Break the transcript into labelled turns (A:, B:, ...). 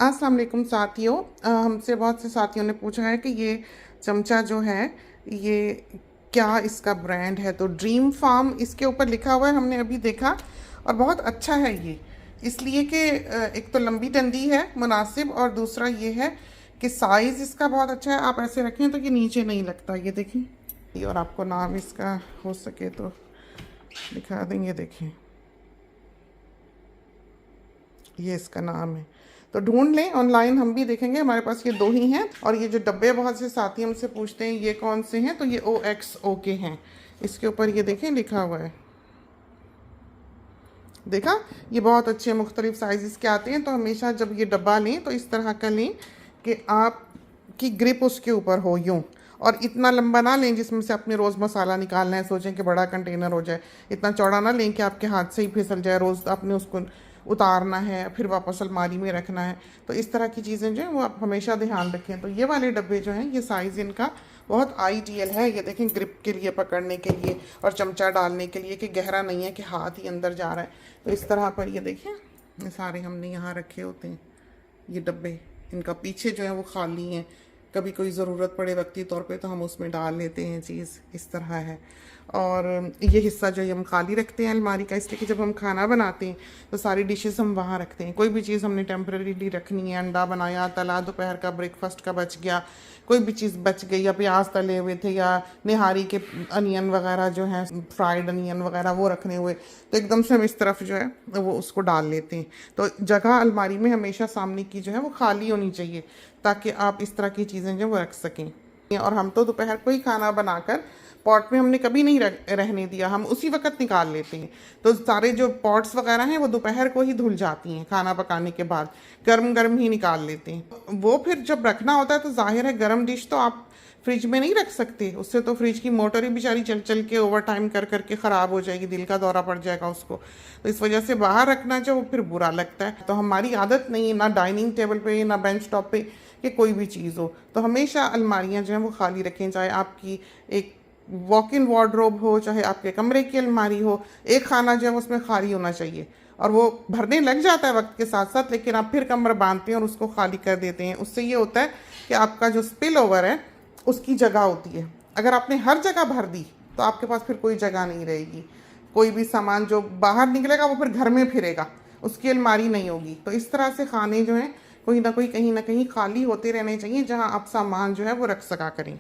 A: अस्सलाम वालेकुम साथियों। हमसे बहुत से साथियों ने पूछा है कि ये चमचा जो है ये क्या इसका ब्रांड है। तो ड्रीम फार्म इसके ऊपर लिखा हुआ है, हमने अभी देखा और बहुत अच्छा है ये, इसलिए कि एक तो लंबी डंडी है मुनासिब, और दूसरा ये है कि साइज़ इसका बहुत अच्छा है। आप ऐसे रखें तो ये नीचे नहीं लगता, ये देखें। और आपको नाम इसका हो सके तो दिखा देंगे, देखें ये इसका नाम है। तो ढूंढ लें ऑनलाइन, हम भी देखेंगे, हमारे पास ये दो ही हैं। और ये जो डब्बे बहुत से साथी हमसे पूछते हैं ये कौन से हैं, तो ये OXO के हैं। इसके ऊपर ये देखें लिखा हुआ है, देखा। ये बहुत अच्छे मुख्तलिफ साइज़ के आते हैं। तो हमेशा जब ये डब्बा लें तो इस तरह का लें कि आपकी ग्रिप उसके ऊपर हो यूँ, और इतना लंबा ना लें जिसमें से अपने रोज़ मसाला निकालना है, सोचें कि बड़ा कंटेनर हो जाए। इतना चौड़ा ना लें कि आपके हाथ से ही फिसल जाए, रोज़ आपने उसको उतारना है फिर वापस अलमारी में रखना है। तो इस तरह की चीज़ें जो हैं वो आप हमेशा ध्यान रखें। तो ये वाले डब्बे जो हैं ये साइज़ इनका बहुत आइडियल है। ये देखें, ग्रिप के लिए, पकड़ने के लिए और चमचा डालने के लिए, कि गहरा नहीं है कि हाथ ही अंदर जा रहा है। तो इस तरह पर ये देखें, ये सारे हमने यहाँ रखे होते हैं ये डब्बे। इनका पीछे जो है वो खाली हैं, कभी कोई ज़रूरत पड़े वक्ती तौर पे तो हम उसमें डाल लेते हैं चीज़, इस तरह है। और ये हिस्सा जो है हम खाली रखते हैं अलमारी का, इसलिए कि जब हम खाना बनाते हैं तो सारी डिशेस हम वहाँ रखते हैं। कोई भी चीज़ हमने टेम्परेरीली रखनी है, अंडा बनाया, तला, दोपहर का ब्रेकफास्ट का बच गया, कोई भी चीज़ बच गई, या प्याज तले हुए थे, या निहारी के अनियन वगैरह जो हैं, फ्राइड अनियन वगैरह वो रखने हुए, तो एकदम से हम इस तरफ जो है वो उसको डाल लेते हैं। तो जगह अलमारी में हमेशा सामने की जो है वो खाली होनी चाहिए, ताकि आप इस तरह की चीज़ें जो वो रख सकें। और हम तो दोपहर को ही खाना बनाकर पॉट में हमने कभी नहीं रहने दिया, हम उसी वक्त निकाल लेते हैं। तो सारे जो पॉट्स वगैरह हैं वो दोपहर को ही धुल जाती हैं, खाना पकाने के बाद गर्म गर्म ही निकाल लेते हैं। वो फिर जब रखना होता है तो जाहिर है गर्म डिश तो आप फ्रिज में नहीं रख सकते, उससे तो फ्रिज की मोटर ही बेचारी चल चल के ओवर टाइम कर करके ख़राब हो जाएगी, दिल का दौरा पड़ जाएगा उसको। तो इस वजह से बाहर रखना जो फिर बुरा लगता है। तो हमारी आदत नहीं है, ना डाइनिंग टेबल पे ना बेंच टॉप पे कि कोई भी चीज़ हो, तो हमेशा अलमारियाँ जो हैं वो खाली रखें। चाहे आपकी एक वॉक इन वार्डरोब हो, चाहे आपके कमरे की अलमारी हो, एक खाना जो है उसमें खाली होना चाहिए। और वो भरने लग जाता है वक्त के साथ साथ, लेकिन आप फिर कमर बांधते हैं और उसको खाली कर देते हैं। उससे ये होता है कि आपका जो स्पिल ओवर है उसकी जगह होती है। अगर आपने हर जगह भर दी तो आपके पास फिर कोई जगह नहीं रहेगी, कोई भी सामान जो बाहर निकलेगा वो फिर घर में फिरेगा, उसकी अलमारी नहीं होगी। तो इस तरह से खाने जो हैं कोई ना कोई कहीं ना कहीं खाली होते रहने चाहिए, जहाँ आप सामान जो है वो रख सका करें।